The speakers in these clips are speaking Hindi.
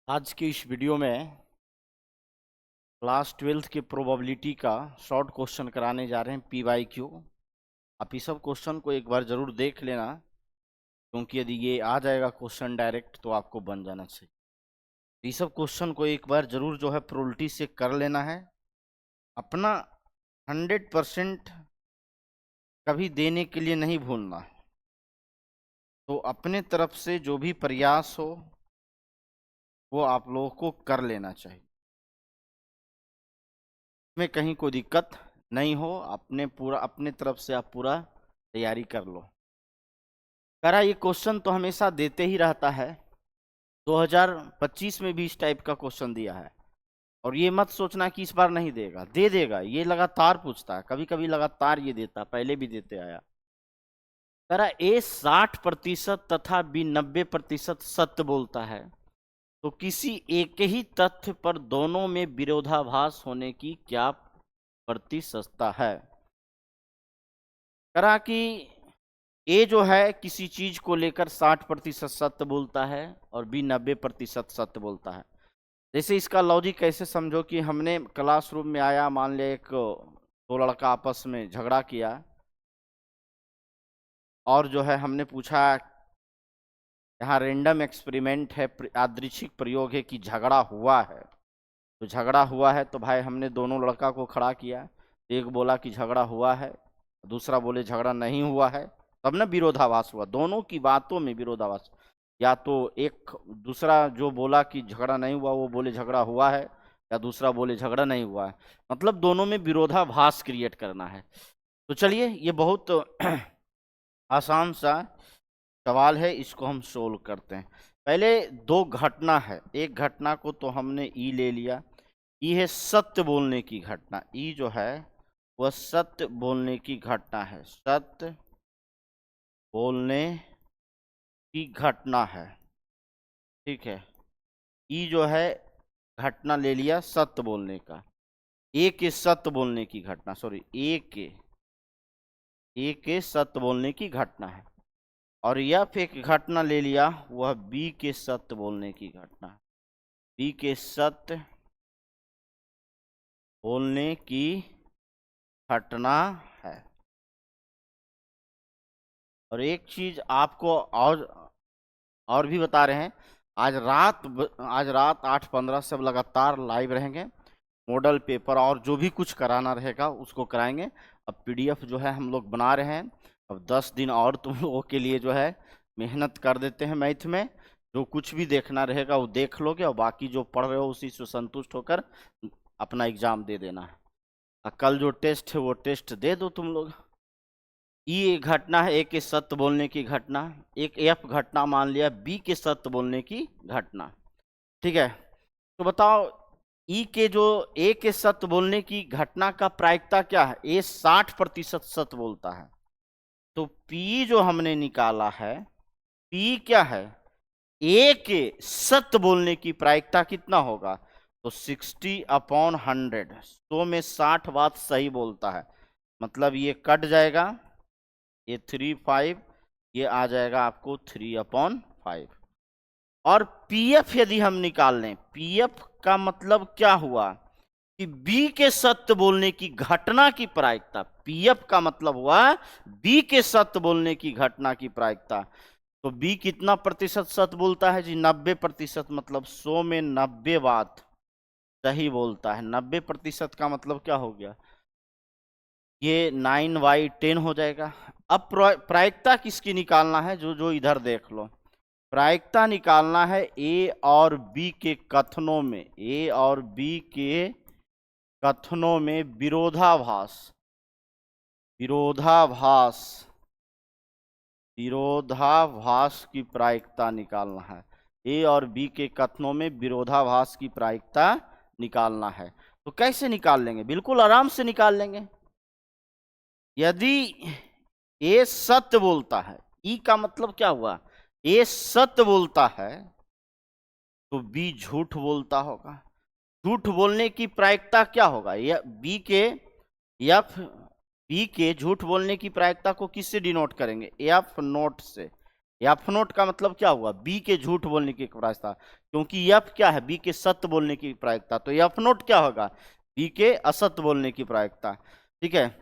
आज की इस वीडियो में क्लास 12th की प्रोबेबिलिटी का शॉर्ट क्वेश्चन कराने जा रहे हैं PYQ। आप इस सब क्वेश्चन को एक बार जरूर देख लेना, क्योंकि यदि ये आ जाएगा क्वेश्चन डायरेक्ट तो आपको बन जाना चाहिए। इस सब क्वेश्चन को एक बार जरूर जो है प्रोबेबिलिटी से कर लेना है। अपना 100% कभी देने के लिए नहीं भूलना, तो अपने तरफ से जो भी प्रयास हो वो आप लोगों को कर लेना चाहिए। में कहीं कोई दिक्कत नहीं हो, अपने तरफ से आप पूरा तैयारी कर लो। करा ये क्वेश्चन तो हमेशा देते ही रहता है, 2025 में भी इस टाइप का क्वेश्चन दिया है। और ये मत सोचना कि इस बार नहीं देगा, दे देगा। ये लगातार पूछता है, कभी कभी लगातार ये देता, पहले भी देते आया। करा A 60% तथा B 90% सत्य बोलता है, तो किसी एक ही तथ्य पर दोनों में विरोधाभास होने की क्या प्रतिशतता है। करा कि ए जो है किसी चीज को लेकर 60% सत्य बोलता है और बी 90% सत्य बोलता है। जैसे इसका लॉजिक कैसे समझो कि हमने क्लासरूम में आया, मान लिया एक दो लड़का आपस में झगड़ा किया, और जो है हमने पूछा, यहाँ रेंडम एक्सपेरिमेंट है, यादृच्छिक प्रयोग है कि झगड़ा हुआ है। तो झगड़ा हुआ है तो भाई हमने दोनों लड़का को खड़ा किया, एक बोला कि झगड़ा हुआ है, दूसरा बोले झगड़ा नहीं हुआ है, तब ना विरोधाभास हुआ। दोनों की बातों में विरोधाभास, या तो एक दूसरा जो बोला कि झगड़ा नहीं हुआ वो बोले झगड़ा हुआ है, या दूसरा बोले झगड़ा नहीं हुआ है, मतलब दोनों में विरोधाभास क्रिएट करना है। तो चलिए, ये बहुत आसान सा सवाल है, इसको हम सोल्व करते हैं। पहले दो घटना है, एक घटना को तो हमने ई ले लिया। ई है सत्य बोलने की घटना, ई जो है वह सत्य बोलने की घटना है, सत्य बोलने की घटना है, ठीक है। ई जो है घटना ले लिया सत्य बोलने का। ए के सत्य बोलने की घटना, सॉरी ए के सत्य बोलने की घटना है। और यह एक घटना ले लिया, वह बी के सत्य बोलने की घटना, बी के सत्य बोलने की घटना है। और एक चीज आपको और भी बता रहे हैं, आज रात 8:15 से लगातार लाइव रहेंगे। मॉडल पेपर और जो भी कुछ कराना रहेगा उसको कराएंगे। अब PDF जो है हम लोग बना रहे हैं। अब 10 दिन और तुम लोगों के लिए जो है मेहनत कर देते हैं मैथ में। जो कुछ भी देखना रहेगा वो देख लोगे, और बाकी जो पढ़ रहे हो उसी से संतुष्ट होकर अपना एग्जाम दे देना है। कल जो टेस्ट है वो टेस्ट दे दो तुम लोग। ये घटना है ए के सत्य बोलने की घटना, एक F घटना मान लिया बी के सत्य बोलने की घटना, ठीक है। तो बताओ, ई के जो ए के सत्य बोलने की घटना का प्रायिकता क्या है? ए 60% सत्य बोलता है, तो P जो हमने निकाला है, P क्या है? ए के सत्य बोलने की प्रायिकता कितना होगा? तो 60/100, 100 में 60 बात सही बोलता है, मतलब ये कट जाएगा, ये 3/5, ये आ जाएगा आपको 3/5। और PF यदि हम निकाल लें, PF का मतलब क्या हुआ कि B के सत्य बोलने की घटना की प्रायिकता, PF का मतलब हुआ B के सत्य बोलने की घटना की प्रायिकता। तो B कितना प्रतिशत सत्य बोलता है जी? 90%, मतलब 100 में 90 बात सही बोलता है। 90% का मतलब क्या हो गया? ये 9/10 हो जाएगा। अब प्रायिकता किसकी निकालना है? जो इधर देख लो, प्रायिकता निकालना है ए और बी के कथनों में, ए और बी के कथनों में विरोधाभास, विरोधाभास, विरोधाभास की प्रायिकता निकालना है। ए और बी के कथनों में विरोधाभास की प्रायिकता निकालना है। तो कैसे निकाल लेंगे? बिल्कुल आराम से निकाल लेंगे। यदि ए सत्य बोलता है, ई का मतलब क्या हुआ? ए सत्य बोलता है तो बी झूठ बोलता होगा। झूठ बोलने की प्रायिकता क्या होगा? बी के झूठ बोलने की प्रायिकता को किससे डिनोट करेंगे? F नोट से। एफ नोट का मतलब क्या हुआ, बी के झूठ बोलने की प्रायिकता, क्योंकि एफ क्या है, बी के सत्य बोलने की प्रायिकता, तो एफ नोट क्या होगा, बी के असत्य बोलने की प्रायिकता। ठीक है,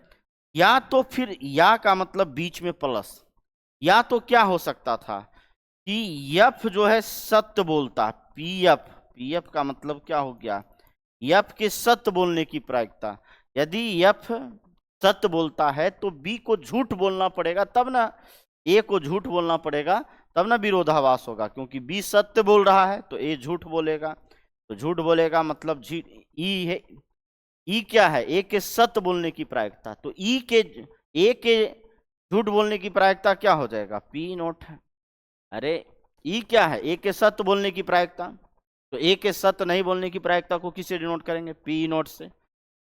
या तो फिर या का मतलब बीच में प्लस, या तो क्या हो सकता था कि एफ जो है सत्य बोलता, पी एफ, पी एफ का मतलब क्या हो गया, एफ के सत्य बोलने की प्रायिकता। यदि एफ सत्य बोलता है तो बी को झूठ बोलना पड़ेगा, तब ना ए को झूठ बोलना पड़ेगा, तब ना विरोधाभास होगा, क्योंकि बी सत्य बोल रहा है तो ए झूठ बोलेगा, तो झूठ बोलेगा मतलब ई है, ई क्या है, ए के सत्य बोलने की प्रायिकता, तो ए के झूठ बोलने की प्रायिकता क्या हो जाएगा, पी नोट। अरे ई क्या है, ए के सत्य बोलने की प्रायिकता, तो ए के सत्य नहीं बोलने की प्रायिकता को किससे डिनोट करेंगे, पी नोट से।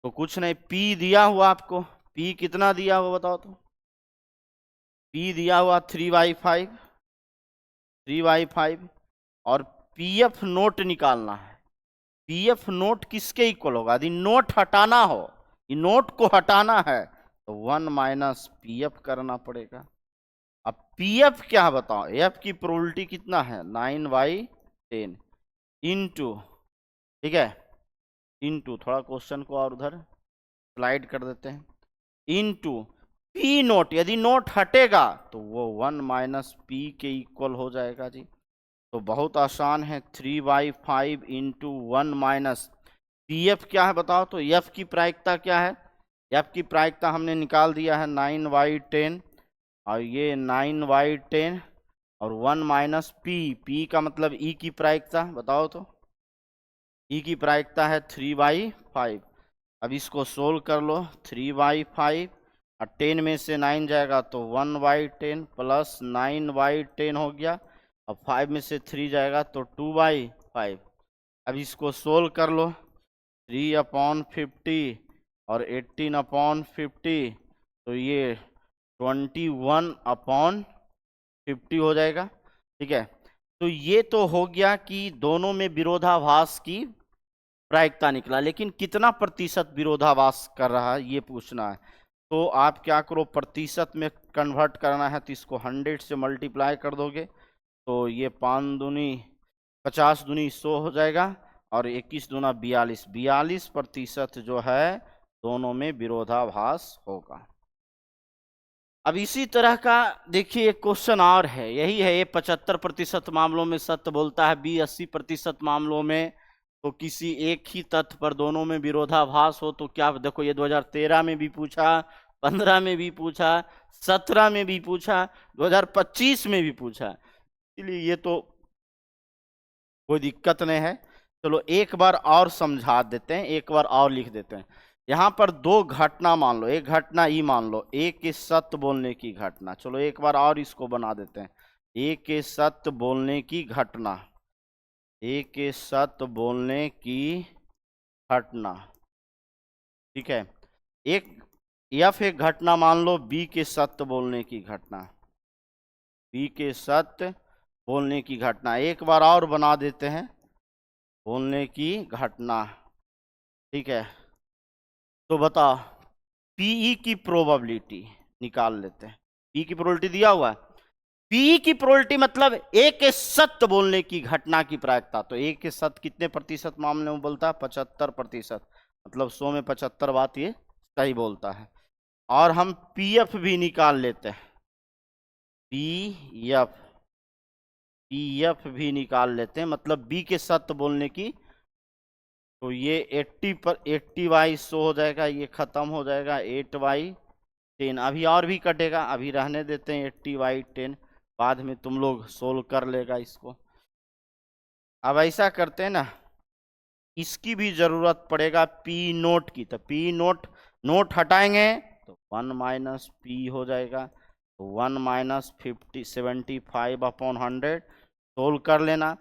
तो कुछ नहीं, पी दिया हुआ आपको, पी कितना दिया हुआ बताओ तो, पी दिया हुआ 3/5, 3/5, और पीएफ नोट निकालना है। पीएफ नोट किसके इक्वल होगा, यदि नोट हटाना हो, ये नोट को हटाना है तो 1 माइनस पीएफ करना पड़ेगा। अब पीएफ क्या बताओ, एफ की प्रोबेबिलिटी कितना है, 9/10 इंटू, ठीक है, इंटू, थोड़ा क्वेश्चन को और उधर स्लाइड कर देते हैं, इंटू पी नोट, यदि नोट हटेगा तो वो 1 माइनस पी के इक्वल हो जाएगा जी। तो बहुत आसान है, 3/5 इंटू 1 माइनस पी एफ क्या है बताओ तो, एफ की प्रायिकता क्या है, एफ की प्रायिकता हमने निकाल दिया है 9/10, और ये 9/10 और 1 माइनस पी, पी का मतलब ई की प्रायिकता बताओ तो, ई की प्रायिकता है 3/5। अब इसको सोल्व कर लो, 3/5 और 10 में से 9 जाएगा तो 1/10 प्लस 9/10 हो गया, अब 5 में से 3 जाएगा तो 2/5। अब इसको सोल्व कर लो, 3/50 और 18/50, तो ये 21/50 हो जाएगा। ठीक है, तो ये तो हो गया कि दोनों में विरोधाभास की प्रायिकता निकला, लेकिन कितना प्रतिशत विरोधाभास कर रहा है ये पूछना है। तो आप क्या करो, प्रतिशत में कन्वर्ट करना है तो इसको 100 से मल्टीप्लाई कर दोगे, तो ये 5 दूनी 50 दूनी 100 हो जाएगा, और 21 दूना 42, 42% जो है दोनों में विरोधाभास होगा। अब इसी तरह का देखिए एक क्वेश्चन और है, यही है, ये 75% मामलों में सत्य बोलता है, बी 80% मामलों में, तो किसी एक ही तथ्य पर दोनों में विरोधाभास हो तो क्या, देखो ये 2013 में भी पूछा, 15 में भी पूछा, 17 में भी पूछा, 2025 में भी पूछा, इसलिए ये तो कोई दिक्कत नहीं है। चलो एक बार और समझा देते हैं, एक बार और लिख देते हैं। यहाँ पर दो घटना मान लो, एक घटना ई मान लो, ए के सत्य बोलने की घटना, चलो एक बार और इसको बना देते हैं, ए के सत्य बोलने की घटना, ए के सत्य बोलने की घटना। ठीक है, एक घटना मान लो बी के सत्य बोलने की घटना, बी के सत्य बोलने की घटना, एक बार और बना देते हैं, बोलने की घटना। ठीक है, तो बताओ पीई की प्रोबेबिलिटी निकाल लेते हैं, पी की प्रोबेबिलिटी दिया हुआ है, पी की प्रोबेबिलिटी मतलब ए के सत्य बोलने की घटना की प्रायिकता, तो ए के सत्य कितने प्रतिशत मामले में बोलता है, 75%, मतलब 100 में 75 बात ये सही बोलता है। और हम पीएफ भी निकाल लेते हैं, पीएफ भी निकाल लेते हैं, मतलब बी के सत्य बोलने की, तो ये 80/100 हो जाएगा, ये खत्म हो जाएगा 8/10, अभी और भी कटेगा, अभी रहने देते हैं 80/10, बाद में तुम लोग सोल्व कर लेगा इसको। अब ऐसा करते हैं ना, इसकी भी जरूरत पड़ेगा पी नोट की, तो पी नोट हटाएंगे तो 1 माइनस पी हो जाएगा, तो 1 माइनस 75/100 सोल्व कर लेना।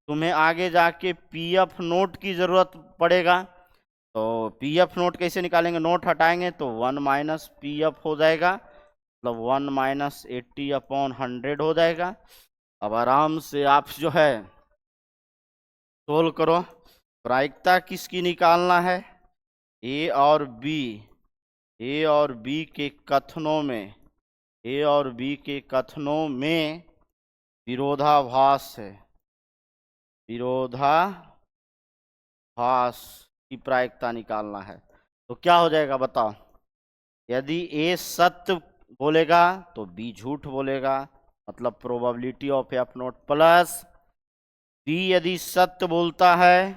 तुम्हें आगे जाके पीएफ नोट की जरूरत पड़ेगा, तो पीएफ नोट कैसे निकालेंगे, नोट हटाएंगे तो 1 माइनस पीएफ हो जाएगा, मतलब 1 माइनस 80/100 हो जाएगा। अब आराम से आप जो है सोल्व करो, प्रायिकता किसकी निकालना है, ए और बी के कथनों में, ए और बी के कथनों में विरोधाभास है, विरोधाभास की प्रायिकता निकालना है। तो क्या हो जाएगा बताओ? यदि ए सत्य बोलेगा तो बी झूठ बोलेगा, मतलब probability of F not plus B यदि सत्य बोलता है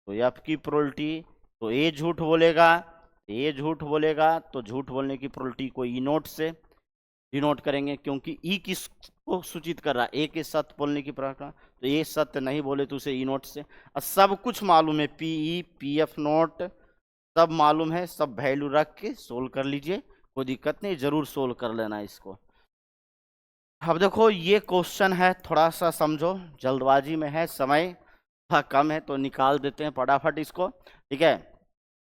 तो एफ की प्रोबेबिलिटी, तो ए झूठ बोलेगा, ए झूठ बोलेगा तो झूठ बोलने की प्रोबेबिलिटी को ई नोट से डिनोट करेंगे, क्योंकि ई किसको सूचित कर रहा है? ए के सत्य बोलने की प्रक्रिया। तो ए सत्य नहीं बोले तो उसे ई नोट से। और सब कुछ मालूम है, P E P F note सब मालूम है, सब वैल्यू रख के सोल्व कर लीजिए, कोई दिक्कत नहीं, जरूर सोल्व कर लेना इसको। अब देखो ये क्वेश्चन है, थोड़ा सा समझो, जल्दबाजी में है, समय थोड़ा कम है तो निकाल देते हैं फटाफट इसको, ठीक है।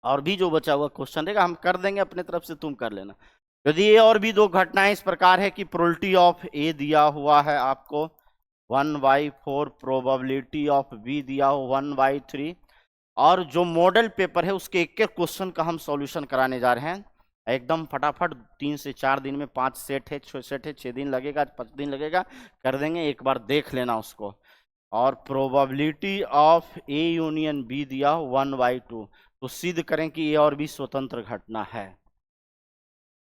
और भी जो बचा हुआ क्वेश्चन रहेगा हम कर देंगे अपने तरफ से, तुम कर लेना। यदि ये और भी दो घटनाएं इस प्रकार है कि प्रोबेबिलिटी ऑफ ए दिया हुआ है आपको 1/4, प्रोबेबिलिटी ऑफ बी दिया हो 1/3, और जो मॉडल पेपर है उसके एक एक क्वेश्चन का हम सॉल्यूशन कराने जा रहे हैं एकदम फटाफट। 3 से 4 दिन में 5 सेट है, 6 सेट है, 6 दिन लगेगा, 5 दिन लगेगा, कर देंगे, एक बार देख लेना उसको। और probability of A union B दिया 1/2, तो सिद्ध करें कि ए और बी स्वतंत्र घटना है।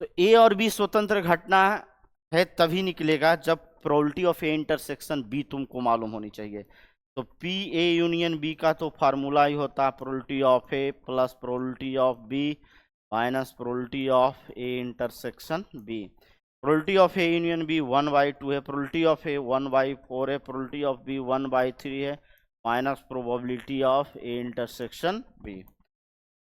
तो ए और बी स्वतंत्र घटना है तभी निकलेगा जब probability of A intersection B तुमको मालूम होनी चाहिए। तो पी ए यूनियन बी का तो फार्मूला ही होता है probability of A plus probability of B minus probability of A intersection B. Probability of A union B 1/2 है, प्रोबेबिलिटी ऑफ ए 1/4 है, प्रोबेबिलिटी ऑफ बी 1/3 है, minus probability of A intersection B.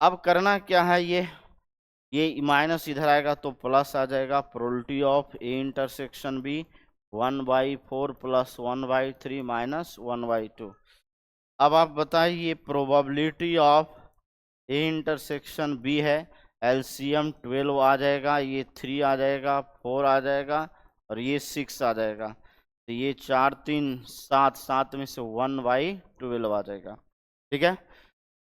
अब करना क्या है, ये माइनस इधर आएगा तो प्लस आ जाएगा, probability of A intersection B 1/4 plus 1/3 minus 1/2। अब आप बताइए probability of A intersection B है, एलसीएम 12 आ जाएगा, ये 3 आ जाएगा, 4 आ जाएगा और ये 6 आ जाएगा, तो ये 4 3 7, 7 में से 1/12 आ जाएगा, ठीक है।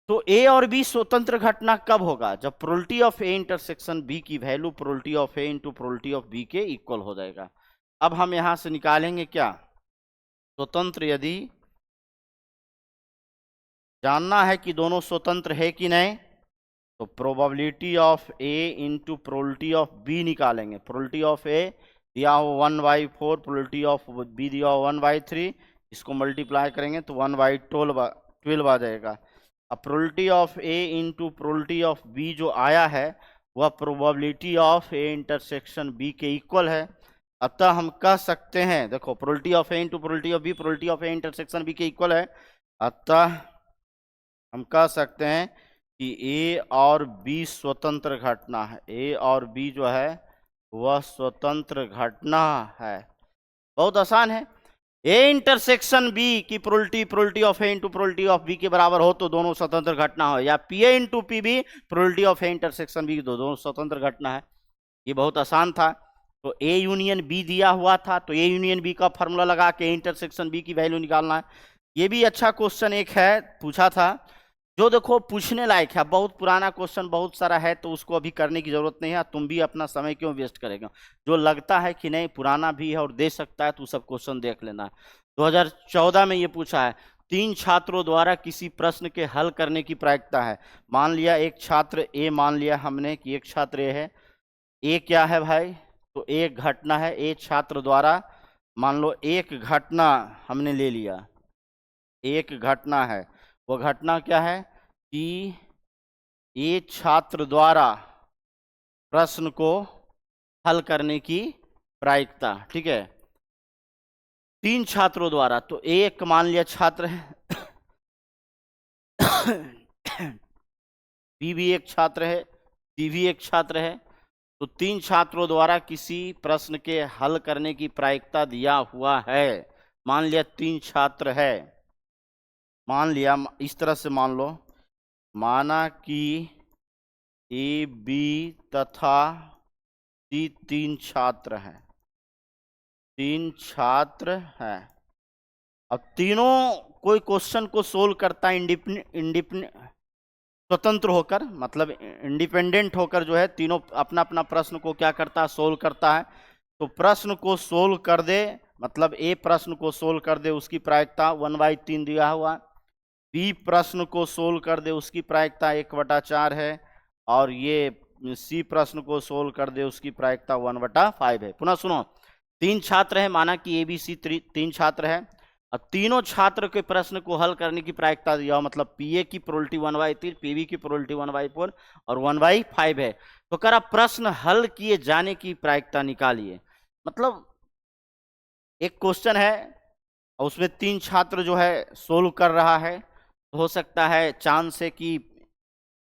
तो ए और बी स्वतंत्र घटना कब होगा? जब probability of A intersection B की value probability of A into probability of B के इक्वल हो जाएगा। अब हम यहां से निकालेंगे क्या, स्वतंत्र, यदि जानना है कि दोनों स्वतंत्र है कि नहीं, तो probability of A into probability of B निकालेंगे। प्रोबेबिलिटी ऑफ ए दिया हो 1/4, प्रोबेबिलिटी ऑफ बी दिया हो 1/3, इसको मल्टीप्लाई करेंगे तो 1/12 आ जाएगा। अब probability of A into probability of B जो आया है वह probability of A intersection B के इक्वल है। अतः हम कह सकते हैं, देखो probability of A into probability of B probability of A intersection B के इक्वल है, अतः हम कह सकते हैं कि ए और बी स्वतंत्र घटना है, ए और बी जो है वह स्वतंत्र घटना है। बहुत आसान है, ए इंटरसेक्शन बी की probability of A into probability of B के बराबर हो तो दोनों स्वतंत्र घटना हो, या P A into P B probability of A intersection B दोनों स्वतंत्र घटना है। ये बहुत आसान था। तो ए यूनियन बी दिया हुआ था तो ए यूनियन बी का फॉर्मूला लगा के इंटरसेक्शन बी की वैल्यू निकालना है। ये भी अच्छा क्वेश्चन एक है, पूछा था, जो देखो पूछने लायक है। बहुत पुराना क्वेश्चन बहुत सारा है तो उसको अभी करने की जरूरत नहीं है, तुम भी अपना समय क्यों वेस्ट करेगा। जो लगता है कि नहीं पुराना भी है और दे सकता है तो सब क्वेश्चन देख लेना। 2014 में ये पूछा है, 3 छात्रों द्वारा किसी प्रश्न के हल करने की प्रायिकता है। मान लिया एक छात्र ए, मान लिया हमने कि एक छात्र ए है। ए क्या है भाई? तो एक घटना है, एक छात्र द्वारा, मान लो एक घटना हमने ले लिया, एक घटना है। वो घटना क्या है कि एक छात्र द्वारा प्रश्न को हल करने की प्रायिकता, ठीक है, 3 छात्रों द्वारा। तो एक मान लिया छात्र है बी भी एक छात्र है, सी भी एक छात्र है, तो 3 छात्रों द्वारा किसी प्रश्न के हल करने की प्रायिकता दिया हुआ है। मान लिया 3 छात्र है, मान लिया इस तरह से मान लो, माना कि ए बी तथा सी 3 छात्र हैं, 3 छात्र हैं। अब तीनों कोई क्वेश्चन को सोल्व करता है स्वतंत्र होकर, मतलब इंडिपेंडेंट होकर जो है, तीनों अपना अपना प्रश्न को क्या करता है, सोल्व करता है। तो प्रश्न को सोल्व कर दे मतलब ए प्रश्न को सोल्व कर दे उसकी प्रायिकता 1/3 दिया हुआ, बी प्रश्न को सोल्व कर दे उसकी प्रायिकता 1/4 है, और ये सी प्रश्न को सोल्व कर दे उसकी प्रायिकता 1/5 है। पुनः सुनो, 3 छात्र है, माना कि ए बी सी 3 छात्र है, और तीनों छात्र के प्रश्न को हल करने की प्रायिकता दिया, मतलब पीए की प्रोबेबिलिटी 1/3, पीबी की प्रोबेबिलिटी 1/4 और 1/5 है। तो कह रहा प्रश्न हल किए जाने की प्रायिकता निकालिए। मतलब एक क्वेश्चन है और उसमें 3 छात्र जो है सोल्व कर रहा है, तो हो सकता है चांस है कि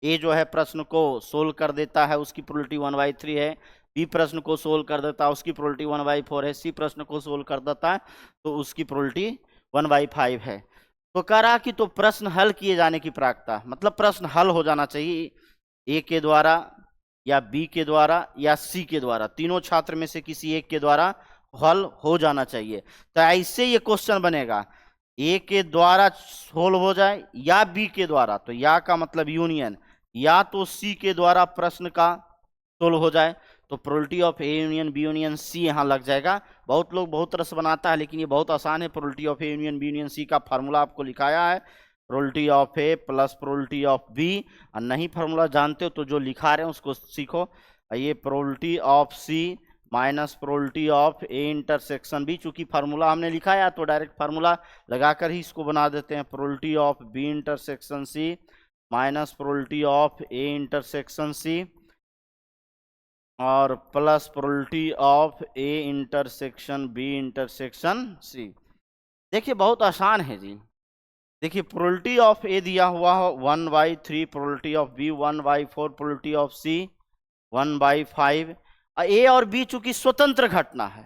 ए जो है प्रश्न को सोल्व कर देता है, उसकी प्रोबेबिलिटी 1/3 है, बी प्रश्न को सोल्व कर देता है, उसकी प्रोबेबिलिटी 1/4 है, सी प्रश्न को सोल्व कर देता है तो उसकी प्रोबेबिलिटी 1/5 है। तो कह रहा कि तो प्रश्न हल किए जाने की प्रायिकता, मतलब प्रश्न हल हो जाना चाहिए ए के द्वारा या बी के द्वारा या सी के द्वारा, तीनों छात्र में से किसी एक के द्वारा हल हो जाना चाहिए। तो ऐसे ये क्वेश्चन बनेगा, ए के द्वारा सोल्व हो जाए या बी के द्वारा, तो या का मतलब यूनियन, या तो सी के द्वारा प्रश्न का सोल्व हो जाए, तो probability of A union B union C यहाँ लग जाएगा। बहुत लोग बहुत तरह से बनाता है, लेकिन ये बहुत आसान है। Probability of A union B union C का फार्मूला आपको लिखाया है, probability of A plus probability of B. और नहीं फार्मूला जानते हो तो जो लिखा रहे हैं उसको सीखो। ये probability of C minus probability of A intersection B, चूंकि फार्मूला हमने लिखा है तो डायरेक्ट फार्मूला लगाकर ही इसको बना देते हैं। Probability of B intersection C minus probability of A intersection C और plus probability of A intersection B intersection C. देखिए बहुत आसान है जी। देखिए प्रोबेबिलिटी ऑफ ए दिया हुआ हो 1/3, probability of B 1/4, probability of C 1/5। A और बी चूंकि स्वतंत्र घटना है,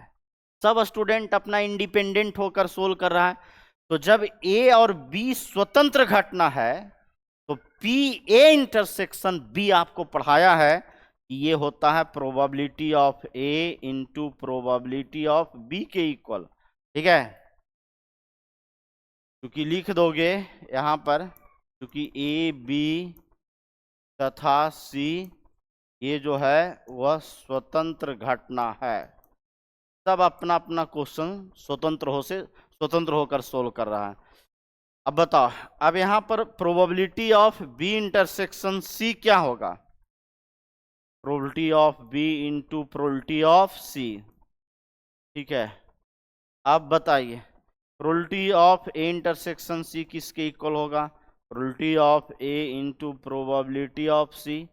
सब स्टूडेंट अपना इंडिपेंडेंट होकर सोल्व कर रहा है, तो जब ए और बी स्वतंत्र घटना है तो पी ए इंटरसेक्शन बी आपको पढ़ाया है कि ये होता है probability of A into probability of B के इक्वल। ठीक है, क्योंकि लिख दोगे यहां पर, क्योंकि ए बी तथा सी ये जो है वह स्वतंत्र घटना है, सब अपना अपना क्वेश्चन स्वतंत्र होकर सोल्व कर रहा है। अब बताओ, अब यहां पर probability of B intersection C क्या होगा? Probability of B into probability of C. ठीक है, अब बताइए probability of A intersection C किसके इक्वल होगा? Probability of A into probability of C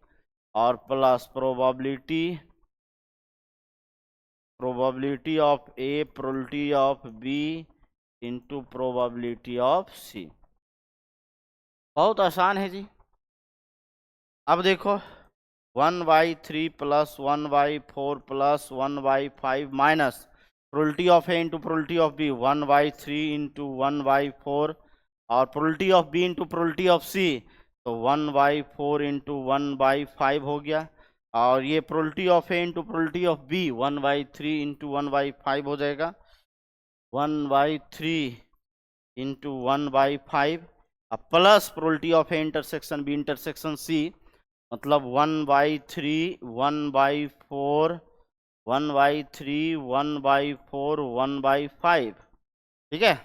और plus probability of A probability of B into probability of C. बहुत आसान है जी। अब देखो 1/3 plus 1/4 plus 1/5 minus probability of A into probability of B 1/3 into 1/4 और probability of B into probability of C, तो 1/4 इंटू 1/5 हो गया। और ये probability of A into probability of B 1/3 into 1/5 हो जाएगा, 1/3 into 1/5 plus probability of A intersection B intersection C, मतलब 1/3 1/4 1/3 1/4 1/5। ठीक है,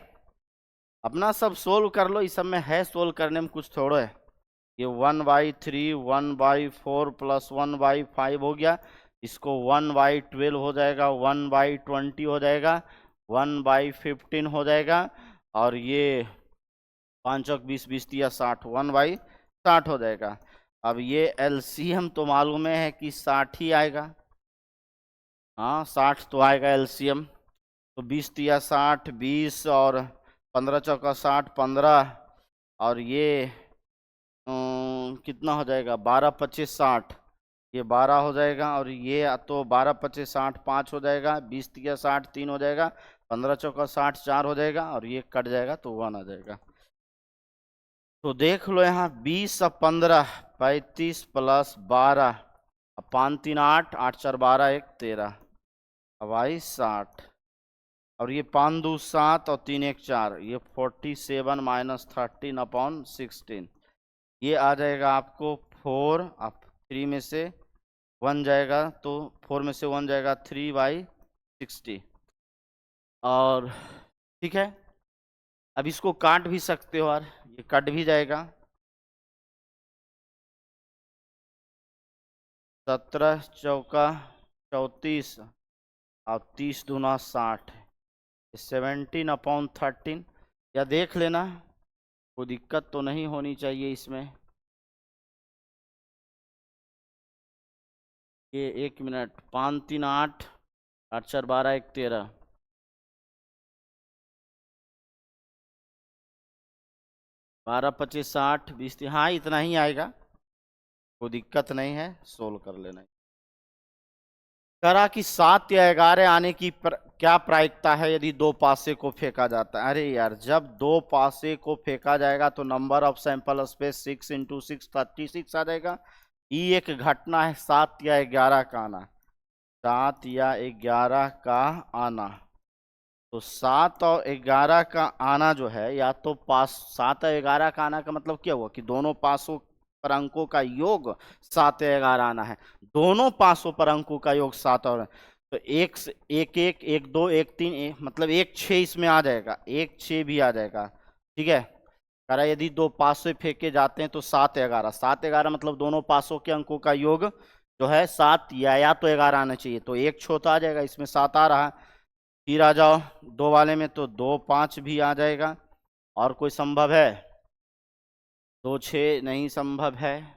अपना सब सोल्व कर लो, इस सब में है सोल्व करने में कुछ थोड़ा है। ये 1/3 1/4 प्लस 1/5 हो गया, इसको 1/12 हो जाएगा, 1/20 हो जाएगा, 1/15 हो जाएगा, और ये 5 और 20 20 या 60 1/60 हो जाएगा। अब ये एलसीएम तो मालूम है कि 60 ही आएगा, हाँ 60 तो आएगा एलसीएम। तो 20 या 60 20 और 15 चौका 60 15 और ये कितना हो जाएगा 12 25 60, ये 12 हो जाएगा, और ये तो 12 25 60 5 हो जाएगा, 20 या 60 3 हो जाएगा, 15 चौका 60 4 हो जाएगा, और ये कट जाएगा तो 1 आ जाएगा। तो देख लो यहाँ 20 और 15 35 प्लस 12 5 3 8 8 4 12 1 13 अब आई 60, और ये 5 2 7 और 3 1 4, ये 47 माइनस 13/16, ये आ जाएगा आपको 4। अब 3 में से 1 जाएगा तो 4 में से 1 जाएगा 3/60। और ठीक है, अब इसको काट भी सकते हो यार, ये कट भी जाएगा। 17 चौका 34 और 30 दूना 60, 17/13। या देख लेना, कोई दिक्कत तो नहीं होनी चाहिए इसमें। ये 1 मिनट, 5 3 8 8 4 12 1 13, 12 25 60 20 हाँ इतना ही आएगा, कोई दिक्कत नहीं है, सोल्व कर लेना। करा कि 7 या 11 आने की क्या प्रायिकता है यदि दो पासे को फेंका जाता है। अरे यार, जब दो पासे को फेंका जाएगा तो नंबर ऑफ सैंपल स्पेस 6 × 6 36 आ जाएगा। ये एक घटना है 7 या 11 का आना, 7 या 11 का आना। तो 7 और 11 का आना जो है, या तो पास 7 और 11 का आना का मतलब क्या हुआ कि दोनों पासों पर अंकों का योग 7 या 11 आना है। दोनों पासों पर अंकों का योग 7 और, तो 1 1 1 1 2 1 3 मतलब 1 6 इसमें आ जाएगा, 1 6 भी आ जाएगा। ठीक है, कह रहा यदि दो पासे फेंके जाते हैं तो 7 11, 7 11 मतलब दोनों पासों के अंकों का योग जो है 7 या तो 11 आना चाहिए, तो 1 छोटा आ जाएगा, इसमें 7 आ रहा है। फिर आ जाओ 2 वाले में, तो 2 5 भी आ जाएगा। और कोई संभव है? 2 6 नहीं संभव है।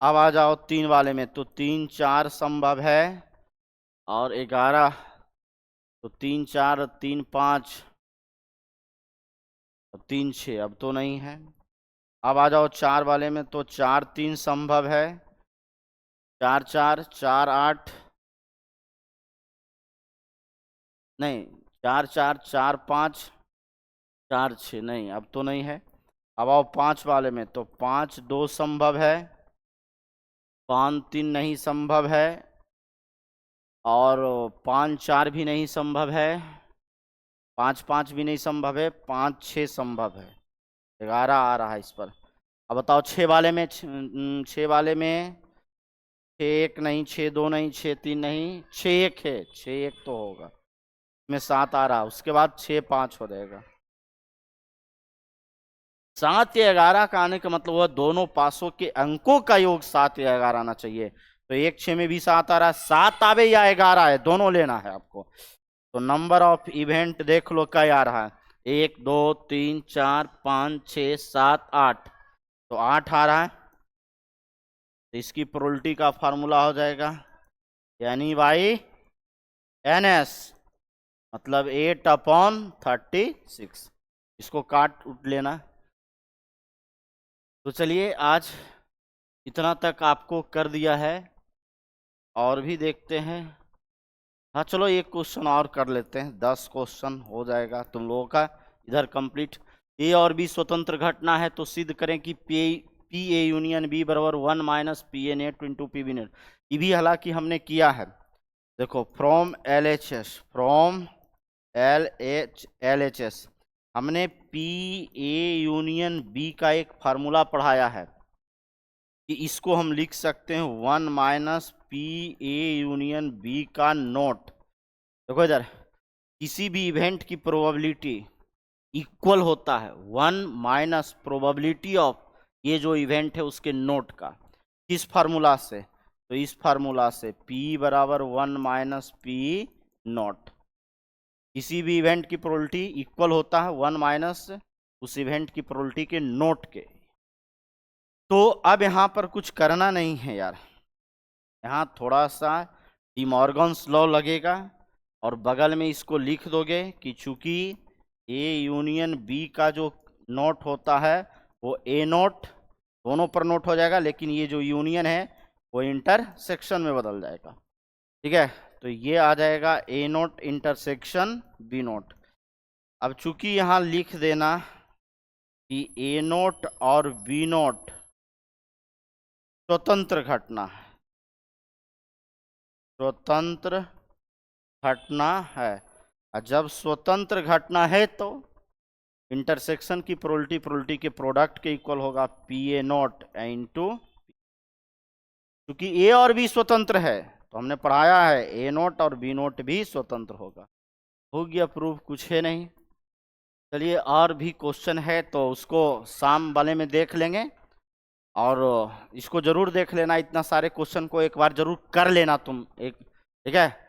अब आ जाओ 3 वाले में, तो 3 4 संभव है, और 11 तो 3 4 3 5 3 6 अब तो नहीं है। अब आ जाओ 4 वाले में, तो 4 3 संभव है, 4 4 4 8 नहीं, 4 4 4 5 4 6 नहीं, अब तो नहीं है। अब आओ 5 वाले में, तो 5 2 संभव है, 5 3 नहीं संभव है, और 5 4 भी नहीं संभव है, 5 5 भी नहीं संभव है, 5 6 संभव है। 11 आ रहा है इस पर। अब बताओ 6 वाले में, 6 वाले में 6 1 नहीं, 6 2 नहीं, 6 3 नहीं, 6 1 है, 6 1 तो होगा, इसमें 7 आ रहा है, उसके बाद 6 5 हो जाएगा। 7 या 11 का आने का मतलब हुआ दोनों पासों के अंकों का योग 7 या 11 आना चाहिए। तो 1 6 में भी 7 आ रहा है, 7 आवे या 11 है, दोनों लेना है आपको। तो नंबर ऑफ इवेंट देख लो क्या आ रहा है, 1 2 3 4 5 6 7 8, तो 8 आ रहा है। तो इसकी प्रोबेबिलिटी का फार्मूला हो जाएगा यानी बाई NS, मतलब 8/36। इसको काट उठ लेना। तो चलिए आज इतना तक आपको कर दिया है, और भी देखते हैं। हाँ चलो एक क्वेश्चन और कर लेते हैं, 10 क्वेश्चन हो जाएगा तुम लोगों का इधर कंप्लीट। ए और बी स्वतंत्र घटना है तो सिद्ध करें कि पी ए यूनियन बी बराबर 1 - P A not into P B not. ये भी हालांकि हमने किया है, देखो फ्रॉम एल एच एस हमने पी ए यूनियन बी का एक फार्मूला पढ़ाया है कि इसको हम लिख सकते हैं 1 - पी ए यूनियन बी का नोट। देखो इधर, किसी भी इवेंट की प्रोबेबिलिटी इक्वल होता है 1 - प्रोबेबिलिटी ऑफ ये जो इवेंट है उसके नोट का। किस फार्मूला से? तो इस फार्मूला से P बराबर 1 - पी नोट। किसी भी इवेंट की प्रोबेबिलिटी इक्वल होता है 1 - उस इवेंट की प्रोबेबिलिटी के नोट के। तो अब यहाँ पर कुछ करना नहीं है यार, यहाँ थोड़ा सा डिमॉर्गन्स लॉ लगेगा, और बगल में इसको लिख दोगे कि चूंकि ए यूनियन बी का जो नोट होता है वो ए नोट, दोनों पर नोट हो जाएगा, लेकिन ये जो यूनियन है वो इंटरसेक्शन में बदल जाएगा। ठीक है, तो ये आ जाएगा ए नोट इंटरसेक्शन बी नोट। अब चूंकि यहाँ लिख देना कि ए नोट और बी नोट स्वतंत्र घटना है, स्वतंत्र घटना है, और जब स्वतंत्र घटना है तो इंटरसेक्शन की प्रोबेबिलिटी के प्रोडक्ट के इक्वल होगा पी ए नोट इंटू, क्योंकि ए और बी स्वतंत्र है तो हमने पढ़ाया है ए नोट और बी नोट भी स्वतंत्र होगा। हो गया प्रूफ, कुछ है नहीं। चलिए और भी क्वेश्चन है तो उसको शाम वाले में देख लेंगे, और इसको जरूर देख लेना, इतना सारे क्वेश्चन को एक बार जरूर कर लेना तुम एक, ठीक है।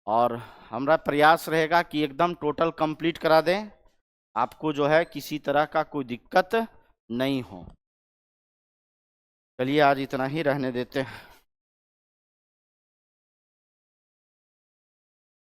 और हमारा प्रयास रहेगा कि एकदम टोटल कंप्लीट करा दें, आपको जो है किसी तरह का कोई दिक्कत नहीं हो। चलिए आज इतना ही रहने देते हैं।